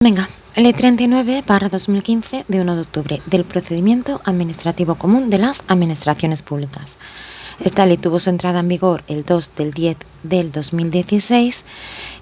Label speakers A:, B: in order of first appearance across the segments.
A: Venga, Ley 39/2015 de 1 de octubre del Procedimiento Administrativo Común de las Administraciones Públicas. Esta ley tuvo su entrada en vigor el 2 del 10 del 2016.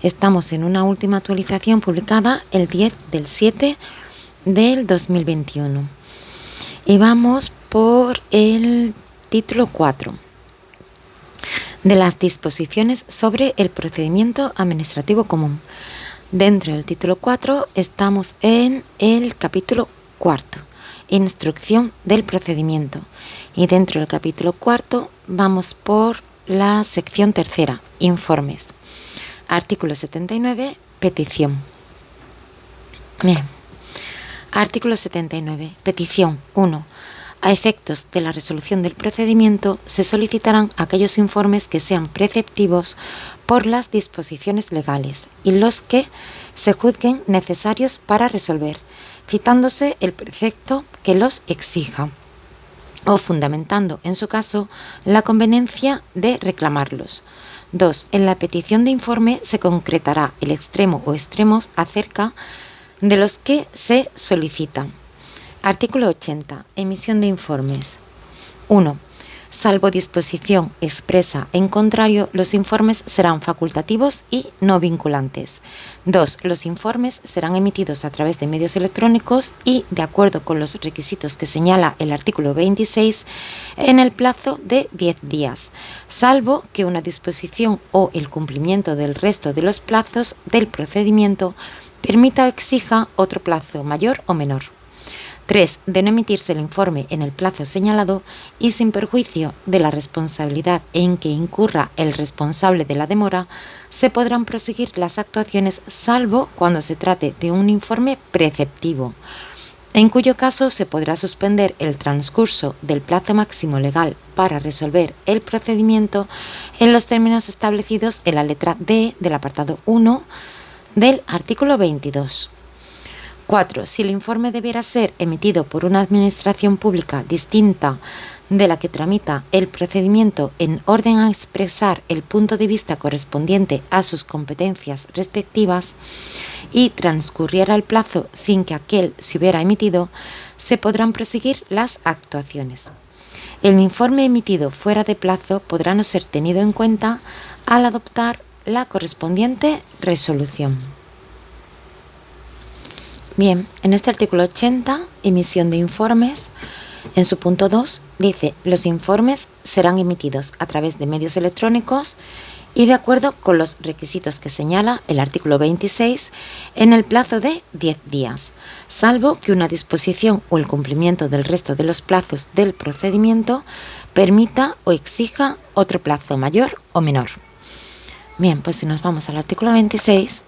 A: Estamos en una última actualización publicada el 10 del 7 del 2021. Y vamos por el título 4 de las disposiciones sobre el procedimiento administrativo común. Dentro del título 4 estamos en el capítulo 4, instrucción del procedimiento. Y dentro del capítulo 4 vamos por la sección 3, informes. Artículo 79, petición. Bien. Artículo 79, petición 1. A efectos de la resolución del procedimiento, se solicitarán aquellos informes que sean preceptivos por las disposiciones legales y los que se juzguen necesarios para resolver, citándose el precepto que los exija, o fundamentando, en su caso, la conveniencia de reclamarlos. 2. En la petición de informe se concretará el extremo o extremos acerca de los que se solicitan. Artículo 80. Emisión de informes. 1. Salvo disposición expresa en contrario, los informes serán facultativos y no vinculantes. 2. Los informes serán emitidos a través de medios electrónicos y, de acuerdo con los requisitos que señala el artículo 26, en el plazo de 10 días, salvo que una disposición o el cumplimiento del resto de los plazos del procedimiento permita o exija otro plazo mayor o menor. 3. De no emitirse el informe en el plazo señalado y sin perjuicio de la responsabilidad en que incurra el responsable de la demora, se podrán proseguir las actuaciones salvo cuando se trate de un informe preceptivo, en cuyo caso se podrá suspender el transcurso del plazo máximo legal para resolver el procedimiento en los términos establecidos en la letra D del apartado 1 del artículo 22. 4. Si el informe debiera ser emitido por una administración pública distinta de la que tramita el procedimiento en orden a expresar el punto de vista correspondiente a sus competencias respectivas y transcurriera el plazo sin que aquel se hubiera emitido, se podrán proseguir las actuaciones. El informe emitido fuera de plazo podrá no ser tenido en cuenta al adoptar la correspondiente resolución. Bien, en este artículo 80, emisión de informes, en su punto 2 dice: los informes serán emitidos a través de medios electrónicos y de acuerdo con los requisitos que señala el artículo 26 en el plazo de 10 días, salvo que una disposición o el cumplimiento del resto de los plazos del procedimiento permita o exija otro plazo mayor o menor. Bien, pues si nos vamos al artículo 26,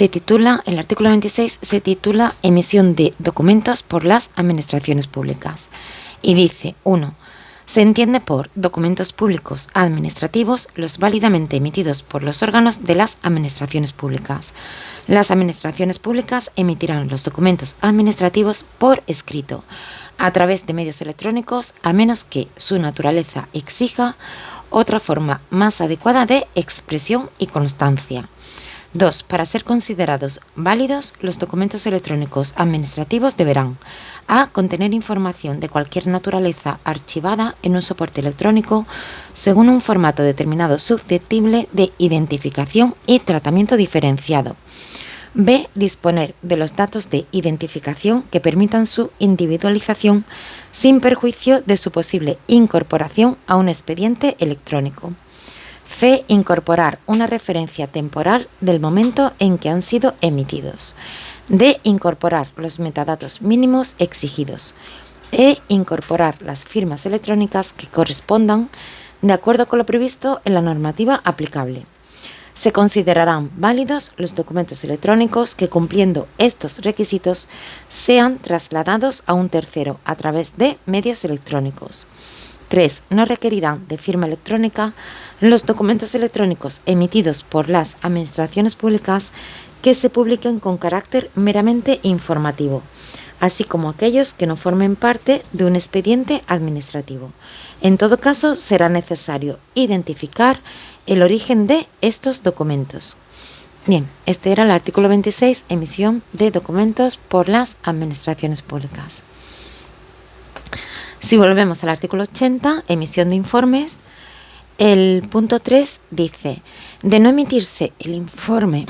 A: el artículo 26 se titula Emisión de documentos por las administraciones públicas y dice: 1. Se entiende por documentos públicos administrativos los válidamente emitidos por los órganos de las administraciones públicas. Las administraciones públicas emitirán los documentos administrativos por escrito, a través de medios electrónicos, a menos que su naturaleza exija otra forma más adecuada de expresión y constancia. 2. Para ser considerados válidos, los documentos electrónicos administrativos deberán: a. Contener información de cualquier naturaleza archivada en un soporte electrónico según un formato determinado susceptible de identificación y tratamiento diferenciado. B. Disponer de los datos de identificación que permitan su individualización sin perjuicio de su posible incorporación a un expediente electrónico. C. Incorporar una referencia temporal del momento en que han sido emitidos. D. Incorporar los metadatos mínimos exigidos. E. Incorporar las firmas electrónicas que correspondan de acuerdo con lo previsto en la normativa aplicable. Se considerarán válidos los documentos electrónicos que, cumpliendo estos requisitos, sean trasladados a un tercero a través de medios electrónicos. 3. No requerirán de firma electrónica los documentos electrónicos emitidos por las administraciones públicas que se publiquen con carácter meramente informativo, así como aquellos que no formen parte de un expediente administrativo. En todo caso, será necesario identificar el origen de estos documentos. Bien, este era el artículo 26, emisión de documentos por las administraciones públicas. Si volvemos al artículo 80, emisión de informes, el punto 3 dice, de no emitirse el informe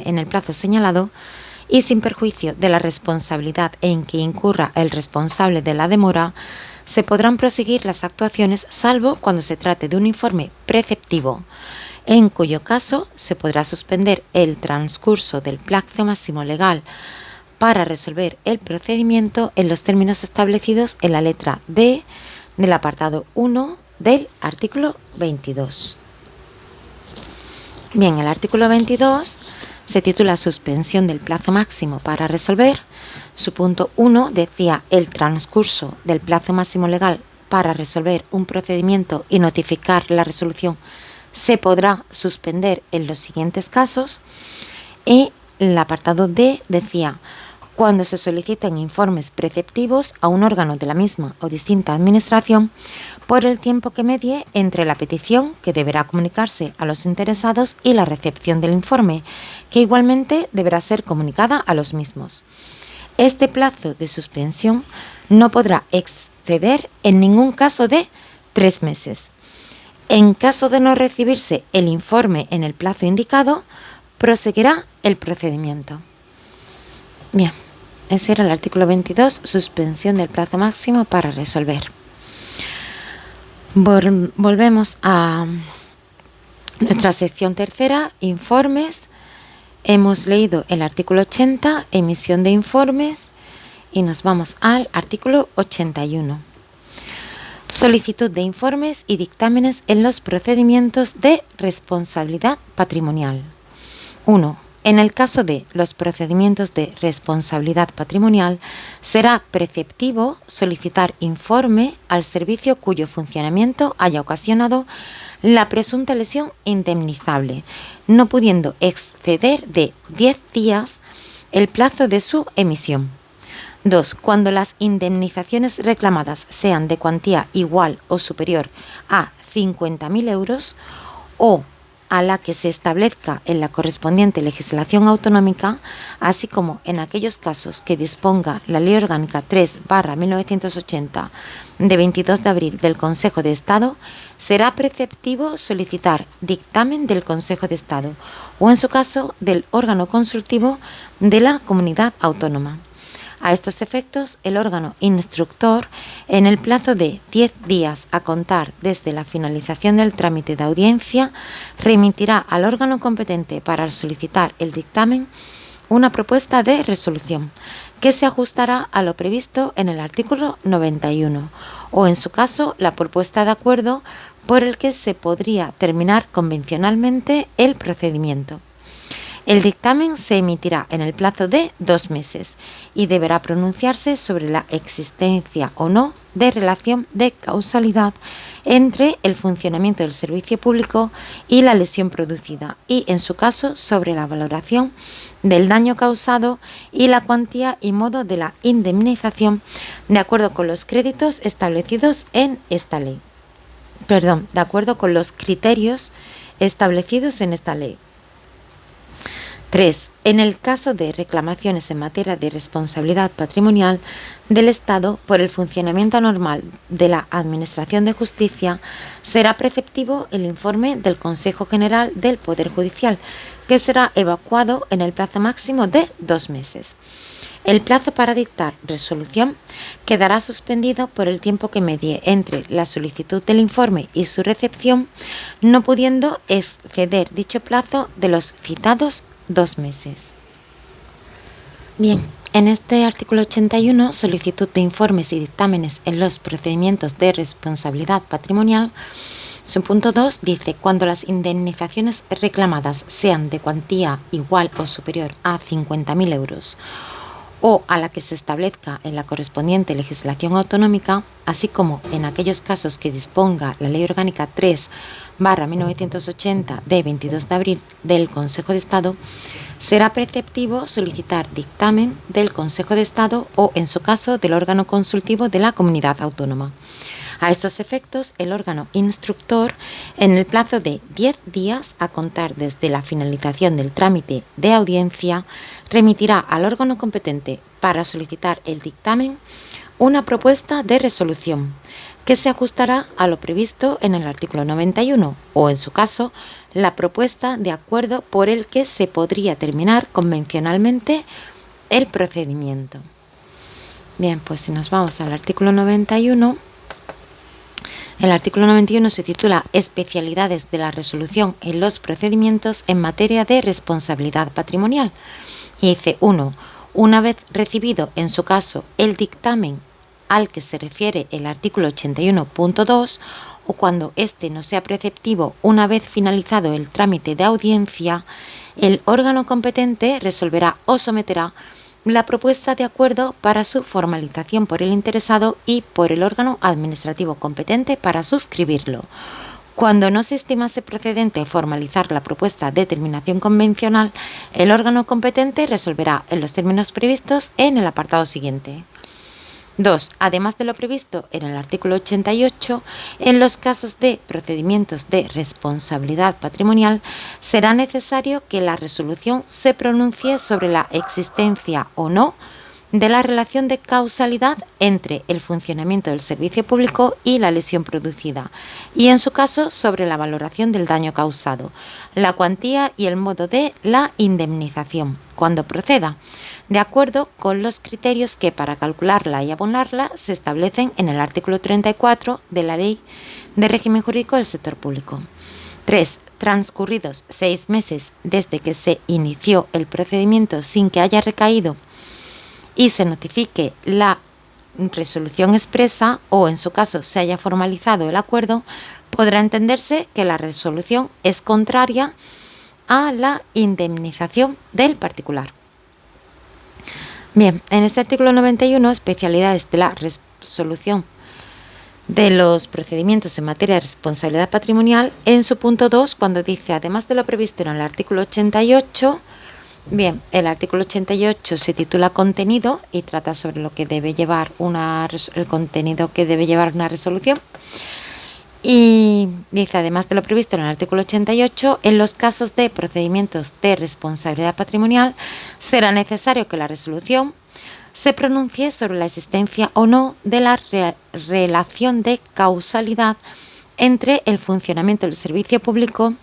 A: en el plazo señalado y sin perjuicio de la responsabilidad en que incurra el responsable de la demora, se podrán proseguir las actuaciones salvo cuando se trate de un informe preceptivo, en cuyo caso se podrá suspender el transcurso del plazo máximo legal para resolver el procedimiento en los términos establecidos en la letra D del apartado 1 del artículo 22. Bien, el artículo 22 se titula Suspensión del plazo máximo para resolver. Su punto 1 decía el transcurso del plazo máximo legal para resolver un procedimiento y notificar la resolución se podrá suspender en los siguientes casos. Y el apartado D decía cuando se soliciten informes preceptivos a un órgano de la misma o distinta administración por el tiempo que medie entre la petición que deberá comunicarse a los interesados y la recepción del informe, que igualmente deberá ser comunicada a los mismos. Este plazo de suspensión no podrá exceder en ningún caso de 3 meses. En caso de no recibirse el informe en el plazo indicado, proseguirá el procedimiento. Bien, ese era el artículo 22, suspensión del plazo máximo para resolver. Volvemos a nuestra sección tercera, informes. Hemos leído el artículo 80, emisión de informes, y nos vamos al artículo 81. Solicitud de informes y dictámenes en los procedimientos de responsabilidad patrimonial. 1. En el caso de los procedimientos de responsabilidad patrimonial, será preceptivo solicitar informe al servicio cuyo funcionamiento haya ocasionado la presunta lesión indemnizable, no pudiendo exceder de 10 días el plazo de su emisión. 2. Cuando las indemnizaciones reclamadas sean de cuantía igual o superior a 50.000 euros o a la que se establezca en la correspondiente legislación autonómica, así como en aquellos casos que disponga la Ley Orgánica 3/1980 de 22 de abril del Consejo de Estado, será preceptivo solicitar dictamen del Consejo de Estado o, en su caso, del órgano consultivo de la comunidad autónoma. A estos efectos, el órgano instructor, en el plazo de 10 días a contar desde la finalización del trámite de audiencia, remitirá al órgano competente para solicitar el dictamen una propuesta de resolución que se ajustará a lo previsto en el artículo 91 o, en su caso, la propuesta de acuerdo por el que se podría terminar convencionalmente el procedimiento. El dictamen se emitirá en el plazo de 2 meses y deberá pronunciarse sobre la existencia o no de relación de causalidad entre el funcionamiento del servicio público y la lesión producida y, en su caso, sobre la valoración del daño causado y la cuantía y modo de la indemnización de acuerdo con los créditos establecidos en esta ley. De acuerdo con los criterios establecidos en esta ley. 3. En el caso de reclamaciones en materia de responsabilidad patrimonial del Estado por el funcionamiento anormal de la Administración de Justicia, será preceptivo el informe del Consejo General del Poder Judicial, que será evacuado en el plazo máximo de 2 meses. El plazo para dictar resolución quedará suspendido por el tiempo que medie entre la solicitud del informe y su recepción, no pudiendo exceder dicho plazo de los citados 2 meses. Bien, en este artículo 81, solicitud de informes y dictámenes en los procedimientos de responsabilidad patrimonial, su punto 2 dice, cuando las indemnizaciones reclamadas sean de cuantía igual o superior a 50.000 euros o a la que se establezca en la correspondiente legislación autonómica, así como en aquellos casos que disponga la Ley Orgánica 3/1980 de 22 de abril del Consejo de Estado, será preceptivo solicitar dictamen del Consejo de Estado o, en su caso, del órgano consultivo de la comunidad autónoma. A estos efectos, el órgano instructor, en el plazo de 10 días a contar desde la finalización del trámite de audiencia, remitirá al órgano competente para solicitar el dictamen una propuesta de resolución que se ajustará a lo previsto en el artículo 91 o, en su caso, la propuesta de acuerdo por el que se podría terminar convencionalmente el procedimiento. Bien, pues si nos vamos al artículo 91, el artículo 91 se titula Especialidades de la resolución en los procedimientos en materia de responsabilidad patrimonial. Y dice 1. Una vez recibido, en su caso, el dictamen al que se refiere el artículo 81.2 o cuando éste no sea preceptivo, una vez finalizado el trámite de audiencia, el órgano competente resolverá o someterá la propuesta de acuerdo para su formalización por el interesado y por el órgano administrativo competente para suscribirlo. Cuando no se estimase procedente formalizar la propuesta de terminación convencional, el órgano competente resolverá en los términos previstos en el apartado siguiente. 2. Además de lo previsto en el artículo 88, en los casos de procedimientos de responsabilidad patrimonial, será necesario que la resolución se pronuncie sobre la existencia o no de la relación de causalidad entre el funcionamiento del servicio público y la lesión producida, y en su caso sobre la valoración del daño causado, la cuantía y el modo de la indemnización, cuando proceda, de acuerdo con los criterios que para calcularla y abonarla se establecen en el artículo 34 de la Ley de Régimen Jurídico del Sector Público. 3. Transcurridos 6 meses desde que se inició el procedimiento sin que haya recaído y se notifique la resolución expresa o, en su caso, se haya formalizado el acuerdo, podrá entenderse que la resolución es contraria a la indemnización del particular. Bien, en este artículo 91, especialidades de la resolución de los procedimientos en materia de responsabilidad patrimonial, en su punto 2, cuando dice, además de lo previsto en el artículo 88, bien, el artículo 88 se titula Contenido y trata sobre lo que debe llevar el contenido que debe llevar una resolución. Y dice, además de lo previsto en el artículo 88, en los casos de procedimientos de responsabilidad patrimonial, será necesario que la resolución se pronuncie sobre la existencia o no de la relación de causalidad entre el funcionamiento del servicio público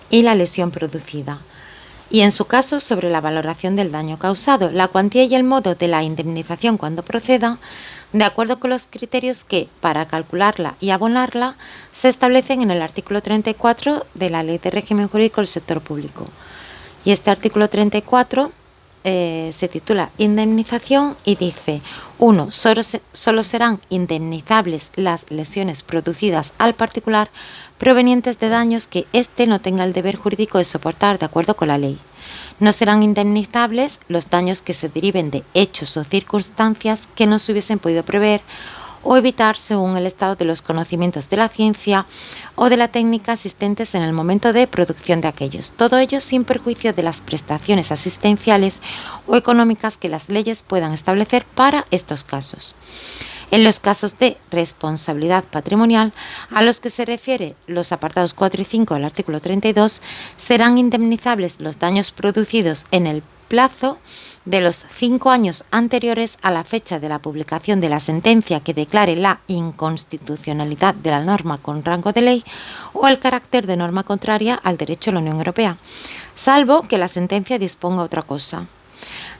A: y la lesión producida, y en su caso sobre la valoración del daño causado, la cuantía y el modo de la indemnización cuando proceda, de acuerdo con los criterios que, para calcularla y abonarla, se establecen en el artículo 34 de la Ley de Régimen Jurídico del Sector Público. Y este artículo 34 se titula Indemnización y dice 1. Solo serán indemnizables las lesiones producidas al particular provenientes de daños que éste no tenga el deber jurídico de soportar de acuerdo con la ley. No serán indemnizables los daños que se deriven de hechos o circunstancias que no se hubiesen podido prever o evitar según el estado de los conocimientos de la ciencia o de la técnica existentes en el momento de producción de aquellos. Todo ello sin perjuicio de las prestaciones asistenciales o económicas que las leyes puedan establecer para estos casos. En los casos de responsabilidad patrimonial, a los que se refiere los apartados 4 y 5 del artículo 32, serán indemnizables los daños producidos en el plazo de los 5 años anteriores a la fecha de la publicación de la sentencia que declare la inconstitucionalidad de la norma con rango de ley o el carácter de norma contraria al derecho de la Unión Europea, salvo que la sentencia disponga otra cosa.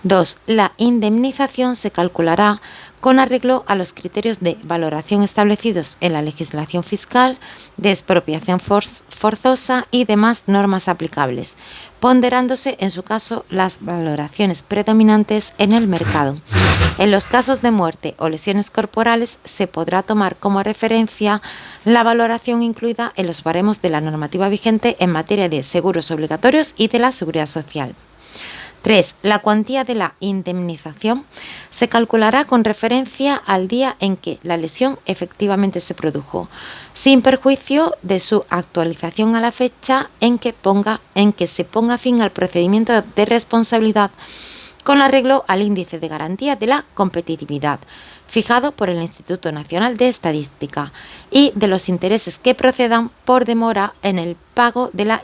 A: 2. La indemnización se calculará con arreglo a los criterios de valoración establecidos en la legislación fiscal, de expropiación forzosa y demás normas aplicables, ponderándose en su caso las valoraciones predominantes en el mercado. En los casos de muerte o lesiones corporales se podrá tomar como referencia la valoración incluida en los baremos de la normativa vigente en materia de seguros obligatorios y de la seguridad social. 3. La cuantía de la indemnización se calculará con referencia al día en que la lesión efectivamente se produjo, sin perjuicio de su actualización a la fecha en que se ponga fin al procedimiento de responsabilidad con arreglo al índice de garantía de la competitividad fijado por el Instituto Nacional de Estadística y de los intereses que procedan por demora en el pago de la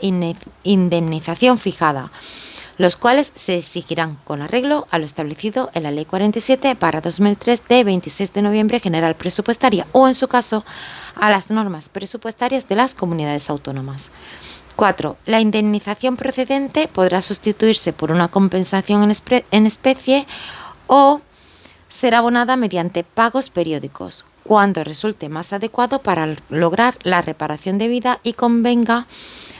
A: indemnización fijada, los cuales se exigirán con arreglo a lo establecido en la Ley 47/2003 de 26 de noviembre general presupuestaria o, en su caso, a las normas presupuestarias de las comunidades autónomas. 4. La indemnización procedente podrá sustituirse por una compensación en especie o ser abonada mediante pagos periódicos, cuando resulte más adecuado para lograr la reparación debida y convenga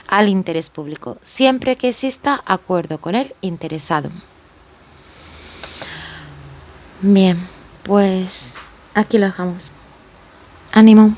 A: al interés público, siempre que exista acuerdo con el interesado. Bien, pues aquí lo dejamos. Ánimo.